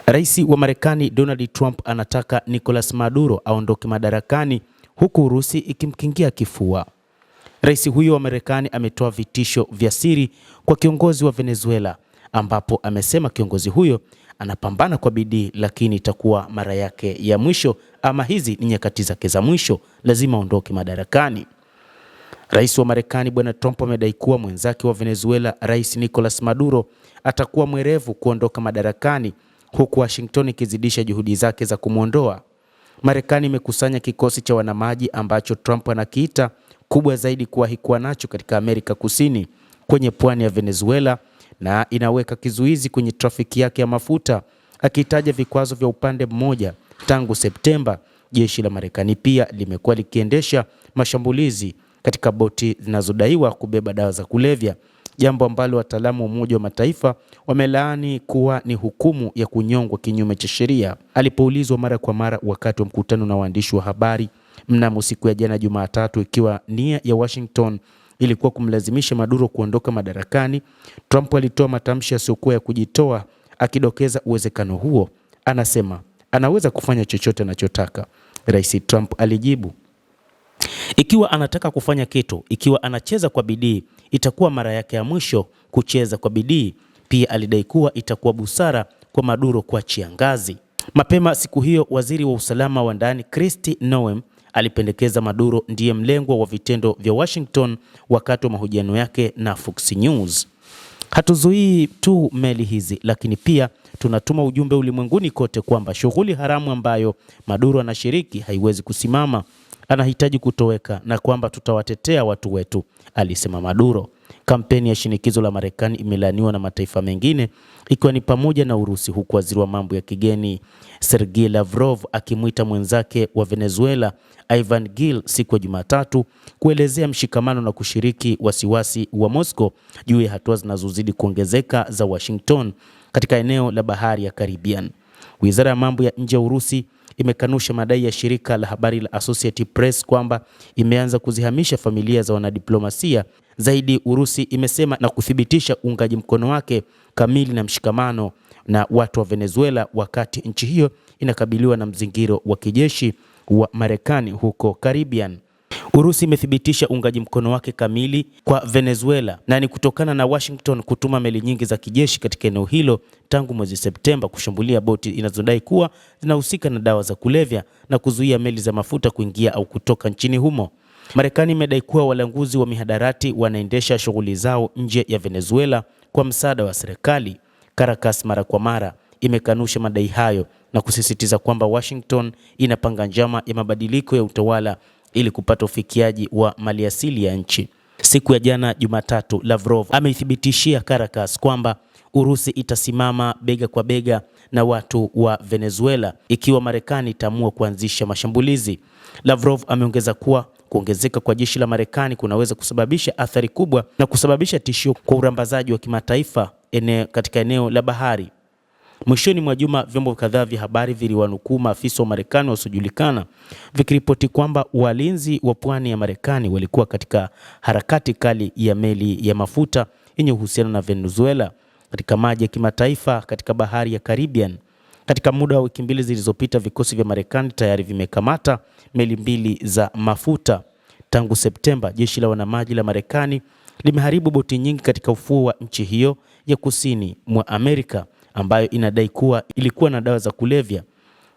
Rais wa Marekani Donald Trump anataka Nicolas Maduro aondoke madarakani huku Urusi ikimkingia kifua. Rais huyo wa Marekani ametoa vitisho vya siri kwa kiongozi wa Venezuela, ambapo amesema kiongozi huyo anapambana kwa bidii, lakini itakuwa mara yake ya mwisho, ama hizi ni nyakati zake za mwisho, lazima aondoke madarakani. Rais wa Marekani Bwana Trump amedai kuwa mwenzake wa Venezuela Rais Nicolas Maduro atakuwa mwerevu kuondoka madarakani, huku Washington ikizidisha juhudi zake za kumwondoa. Marekani imekusanya kikosi cha wanamaji ambacho Trump anakiita kubwa zaidi kuwahi kuwa nacho katika Amerika Kusini kwenye pwani ya Venezuela, na inaweka kizuizi kwenye trafiki yake ya mafuta, akitaja vikwazo vya upande mmoja. Tangu Septemba, jeshi la Marekani pia limekuwa likiendesha mashambulizi katika boti zinazodaiwa kubeba dawa za kulevya, jambo ambalo wataalamu wa Umoja wa Mataifa wamelaani kuwa ni hukumu ya kunyongwa kinyume cha sheria. Alipoulizwa mara kwa mara wakati wa mkutano na waandishi wa habari mnamo siku ya jana Jumatatu ikiwa nia ya Washington ilikuwa kumlazimisha Maduro kuondoka madarakani, Trump alitoa matamshi yasiyokuwa ya kujitoa, akidokeza uwezekano huo. Anasema anaweza kufanya chochote anachotaka. Rais Trump alijibu, ikiwa anataka kufanya kitu, ikiwa anacheza kwa bidii, itakuwa mara yake ya mwisho kucheza kwa bidii. Pia alidai kuwa itakuwa busara kwa Maduro kuachia ngazi. Mapema siku hiyo, waziri wa usalama wa ndani Kristi Noem alipendekeza Maduro ndiye mlengwa wa vitendo vya Washington wakati wa mahojiano yake na Fox News. Hatuzuii tu meli hizi, lakini pia tunatuma ujumbe ulimwenguni kote kwamba shughuli haramu ambayo Maduro anashiriki haiwezi kusimama, anahitaji kutoweka, na kwamba tutawatetea watu wetu, alisema Maduro. Kampeni ya shinikizo la Marekani imelaaniwa na mataifa mengine ikiwa ni pamoja na Urusi, huku waziri wa mambo ya kigeni Sergei Lavrov akimwita mwenzake wa Venezuela Ivan Gil siku ya Jumatatu kuelezea mshikamano na kushiriki wasiwasi wa Moscow juu ya hatua zinazozidi kuongezeka za Washington katika eneo la bahari ya Caribbean. Wizara ya mambo ya nje ya Urusi imekanusha madai ya shirika la habari la Associated Press kwamba imeanza kuzihamisha familia za wanadiplomasia. Zaidi, Urusi imesema na kuthibitisha uungaji mkono wake kamili na mshikamano na watu wa Venezuela wakati nchi hiyo inakabiliwa na mzingiro wa kijeshi wa Marekani huko Caribbean. Urusi imethibitisha uungaji mkono wake kamili kwa Venezuela, na ni kutokana na Washington kutuma meli nyingi za kijeshi katika eneo hilo tangu mwezi Septemba kushambulia boti inazodai kuwa zinahusika na dawa za kulevya na kuzuia meli za mafuta kuingia au kutoka nchini humo. Marekani imedai kuwa walanguzi wa mihadarati wanaendesha shughuli zao nje ya Venezuela kwa msaada wa serikali. Caracas mara kwa mara imekanusha madai hayo na kusisitiza kwamba Washington inapanga njama ya mabadiliko ya utawala ili kupata ufikiaji wa maliasili ya nchi. Siku ya jana Jumatatu, Lavrov ameithibitishia Caracas kwamba Urusi itasimama bega kwa bega na watu wa Venezuela ikiwa Marekani itaamua kuanzisha mashambulizi. Lavrov ameongeza kuwa kuongezeka kwa jeshi la Marekani kunaweza kusababisha athari kubwa na kusababisha tishio kwa urambazaji wa kimataifa katika eneo la bahari. Mwishoni mwa juma, vyombo kadhaa vya habari viliwanukuu maafisa wa Marekani wasiojulikana vikiripoti kwamba walinzi wa pwani ya Marekani walikuwa katika harakati kali ya meli ya mafuta yenye uhusiano na Venezuela katika maji ya kimataifa katika bahari ya Caribbean. Katika muda wa wiki mbili zilizopita, vikosi vya Marekani tayari vimekamata meli mbili za mafuta. Tangu Septemba, jeshi la wanamaji la Marekani limeharibu boti nyingi katika ufuo wa nchi hiyo ya kusini mwa Amerika ambayo inadai kuwa ilikuwa na dawa za kulevya.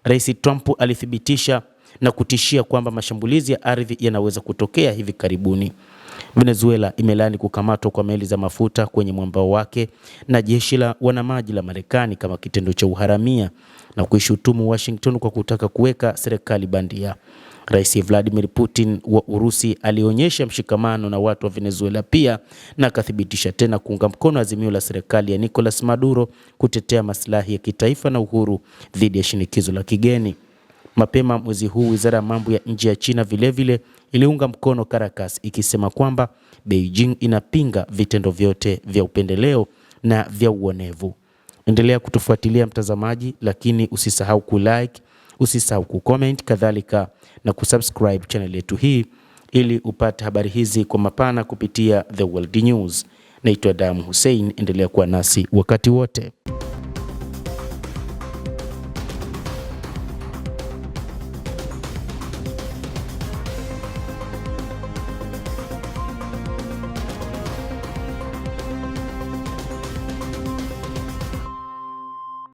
Rais Trump alithibitisha na kutishia kwamba mashambulizi ya ardhi yanaweza kutokea hivi karibuni. Venezuela imelaani kukamatwa kwa meli za mafuta kwenye mwambao wake na jeshi la wanamaji la Marekani kama kitendo cha uharamia na kuishutumu Washington kwa kutaka kuweka serikali bandia. Rais Vladimir Putin wa Urusi alionyesha mshikamano na watu wa Venezuela pia na akathibitisha tena kuunga mkono azimio la serikali ya Nicolas Maduro kutetea maslahi ya kitaifa na uhuru dhidi ya shinikizo la kigeni. Mapema mwezi huu, wizara ya mambo ya nje ya China vilevile iliunga mkono Caracas ikisema kwamba Beijing inapinga vitendo vyote vya upendeleo na vya uonevu. Endelea kutufuatilia mtazamaji, lakini usisahau kulike, usisahau kucomment, kadhalika na kusubscribe channel yetu hii ili upate habari hizi kwa mapana kupitia The World News. Naitwa Damu Hussein, endelea kuwa nasi wakati wote.